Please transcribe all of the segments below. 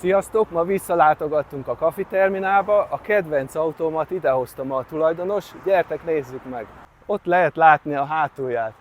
Sziasztok! Ma visszalátogattunk a Kafi terminálba, a kedvenc autómat idehozta ma a tulajdonos, gyertek nézzük meg! Ott lehet látni a hátulját.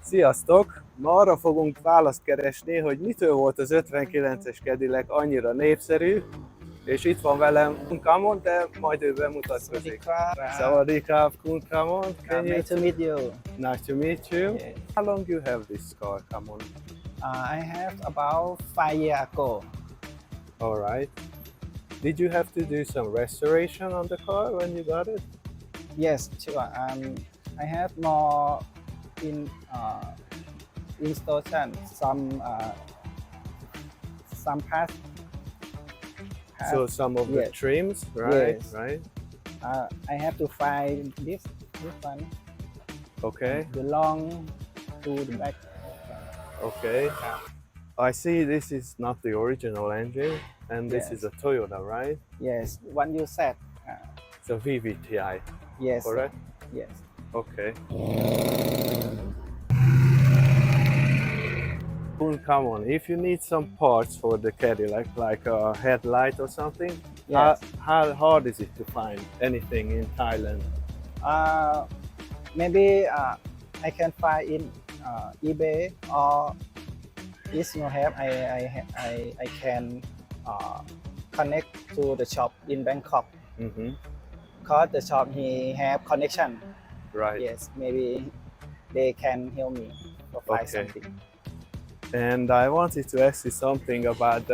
Sziasztok! Ma arra fogunk választ keresni, hogy mitől volt az 59-es Cadillac annyira népszerű, és itt van velem Kun Kamon, de majd ő bemutatkozik. Sawadee krab, Kun Kamon. Nice to meet you. Nice to meet you. Yes. How long you have this car, Kamon? I have about 5 years ago. All right. Did you have to do some restoration on the car when you got it? Yes, sure. I have more installation. Some parts. So some of the yes. trims, right? Yes. Right. I have to find this one Okay. belong to the back. Okay. I see this is not the original engine, and this Yes. is a Toyota, right? Yes, one you said. It's a VVTi, Yes. correct? Yes. Okay. Come on, if you need some parts for the Cadillac, like a headlight or something, Yes. how hard is it to find anything in Thailand? Maybe I can find in eBay, or if you have, I can connect to the shop in Bangkok. Mm-hmm. Cause the shop he have connection. Right. Yes, maybe they can help me to find Okay. something. And I wanted to ask you something about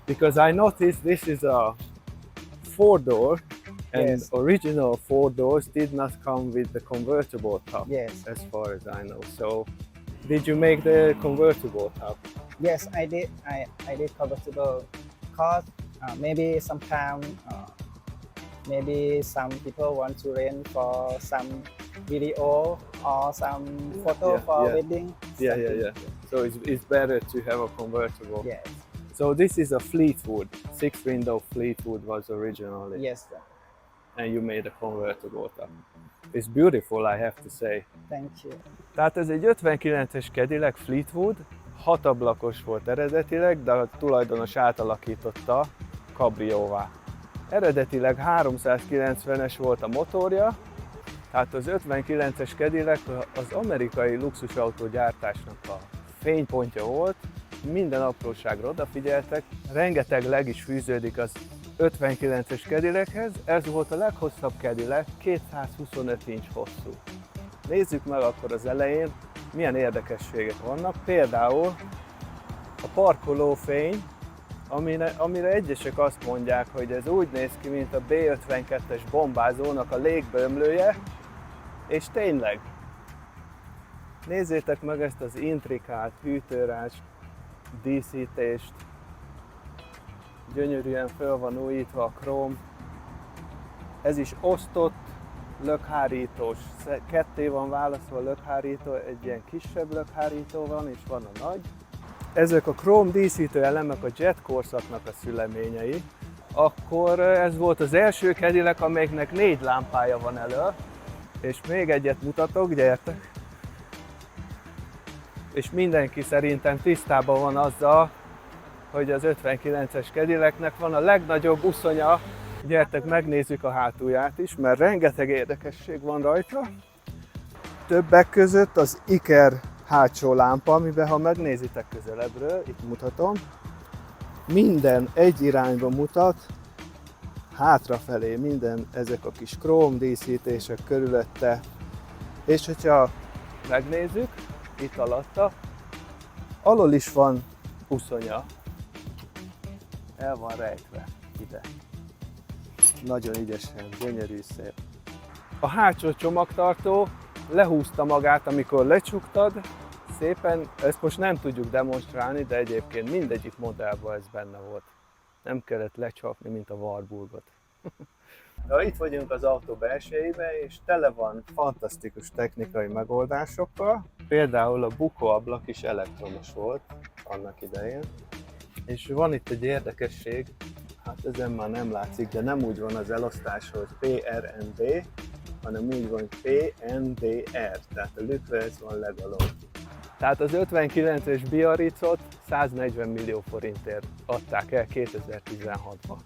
because I noticed this is a 4-door, and Yes. original 4 doors did not come with the convertible top, Yes, as far as I know. So, did you make the convertible top? yes, I did. I did convertible. Cause maybe sometime maybe some people want to rent for some video or some photo Yeah, for yeah. wedding. something. So it's better to have a convertible. Yes, So this is a Fleetwood, 6-window Fleetwood was originally, yes, sir. and you made a convertible top. It's beautiful, I have to say. Thank you. Tehát ez egy 59-es Cadillac Fleetwood, 6 ablakos volt eredetileg, de a tulajdonos átalakította kabrióvá. Eredetileg 390-es volt a motorja, tehát az 59-es Cadillac az amerikai luxusautógyártásnak a fénypontja volt, minden apróságra odafigyeltek, rengeteg leg is fűződik az 59-es Cadillachez, ez volt a leghosszabb Cadillac, 225 inch hosszú. Nézzük meg akkor az elején, milyen érdekességek vannak, például a parkolófény, amire egyesek azt mondják, hogy ez úgy néz ki, mint a B-52-es bombázónak a légbömlője, és tényleg. Nézzétek meg ezt az intrikált hűtőrács díszítést, gyönyörűen föl van újítva a króm. Ez is osztott lökhárítós, ketté van választva a lökhárító, egy ilyen kisebb lökhárító van, és van a nagy. Ezek a króm díszítő elemek a Jet korszaknak a szüleményei. Akkor ez volt az első Cadillac, amelyiknek 4 lámpája van elől. És még egyet mutatok, gyertek! És mindenki szerintem tisztában van azzal, hogy az 59-es Cadillacnek van a legnagyobb uszonya. Gyertek, megnézzük a hátulját is, mert rengeteg érdekesség van rajta. Többek között az Iker hátsó lámpa, amiben ha megnézitek közelebbről, itt mutatom, minden egy irányba mutat, hátrafelé minden ezek a kis króm díszítések körülötte. És hogyha megnézzük, itt alatta, alól is van uszonya, el van rejtve ide. Nagyon ügyesen, gyönyörű, szép. A hátsó csomagtartó lehúzta magát, amikor lecsuktad, szépen, ezt most nem tudjuk demonstrálni, de egyébként mindegyik modellben ez benne volt. Nem kellett lecsapni, mint a Warburgot. Na, itt vagyunk az autó belsejében, és tele van fantasztikus technikai megoldásokkal. Például a bukóablak is elektromos volt annak idején. És van itt egy érdekesség, hát ezen már nem látszik, de nem úgy van az elosztás, hogy PRND, hanem úgy van, hogy PNDR, tehát a lükve ez van legalól. Tehát az 59-es Biarritzot 140 millió forintért adták el 2016-ban.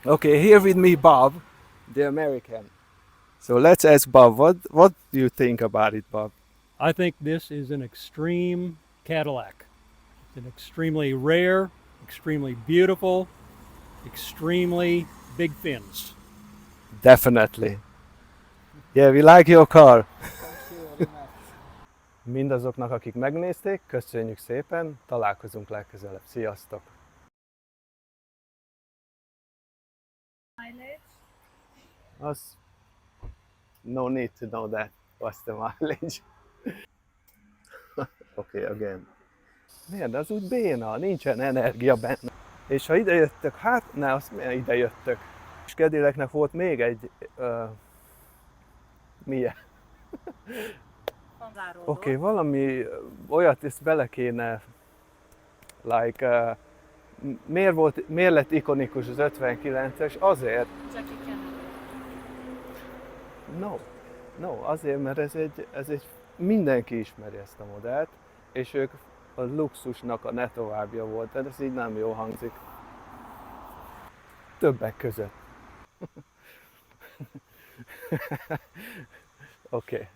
Okay, here with me Bob, the American. So let's ask Bob, what do you think about it, Bob? I think this is an extreme Cadillac. It's an extremely rare, extremely beautiful, extremely big fins. Definitely. Yeah, we like your car. Mindazoknak, akik megnézték, köszönjük szépen, találkozunk legközelebb. Sziasztok! Mileage? Az... No need to know that. What's the mileage? Okay, again. Miért? Az úgy béna, nincsen energia benne. És ha ide jöttök, hát ne, azt milyen ide jöttök. És Cadillacnek volt még egy... milyen? Oké, valami olyat ezt bele kéne... Like... miért lett ikonikus az 59-es? Azért... Jackie Kennedy. No, azért, mert ez egy mindenki ismeri ezt a modellt, és ők a luxusnak a ne továbbja volt, de ez így nem jó hangzik. Többek között. Oké.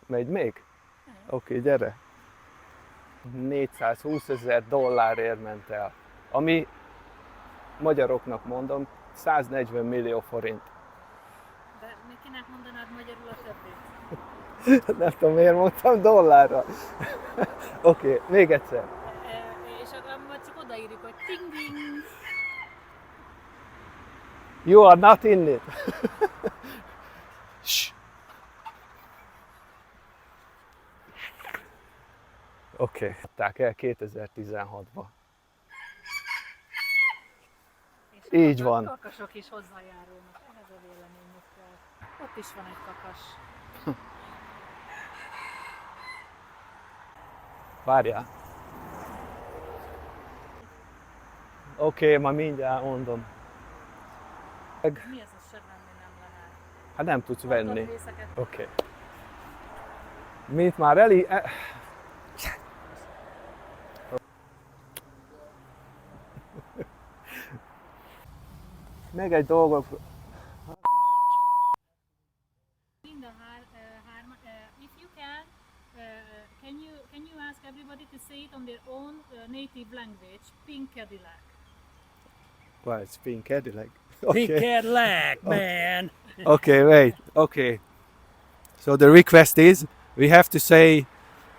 Megy még? Oké, gyere. $420,000 ment el, ami magyaroknak mondom 140 millió forint. De kinek mondanád magyarul a többit? Nem tudom, miért mondtam dollárra. Oké, még egyszer. És akkor csak odaírjuk, hogy ting ding. You are not in it. Oké, adták el 2016-ban. Így van. A kakasok is hozzájárulnak, ehhez a véleményükkel. Ott is van egy kakas. Várjál. Oké, ma mindjárt mondom. Mi ez a se venni nem lehet? Hát nem tudsz venni. Alkatrészeket Oké. Mint már Eli... Még egy dolgot... mind a if you can you ask everybody to say it on their own native language? Pink Cadillac. Well, it's Pink Cadillac. Pink Cadillac, man. Okay, wait. Okay. So the request is we have to say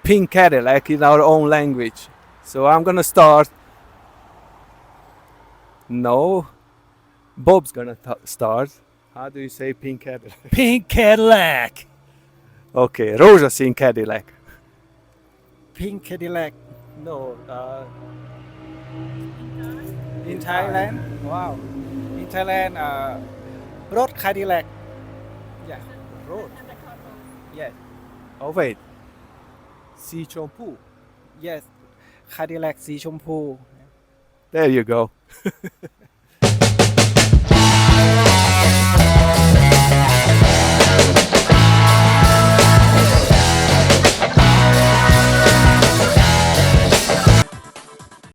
Pink Cadillac in our own language. So I'm gonna start. No. Bob's gonna start. How do you say Pink Cadillac? Pink Cadillac. Okay, rózsaszín Cadillac. Pink Cadillac. No, In Thailand, wow. In Thailand, road Cadillac. Yeah, road. Yes, oh wait. สีชมพู yes. Cadillac สีชมพู There you go.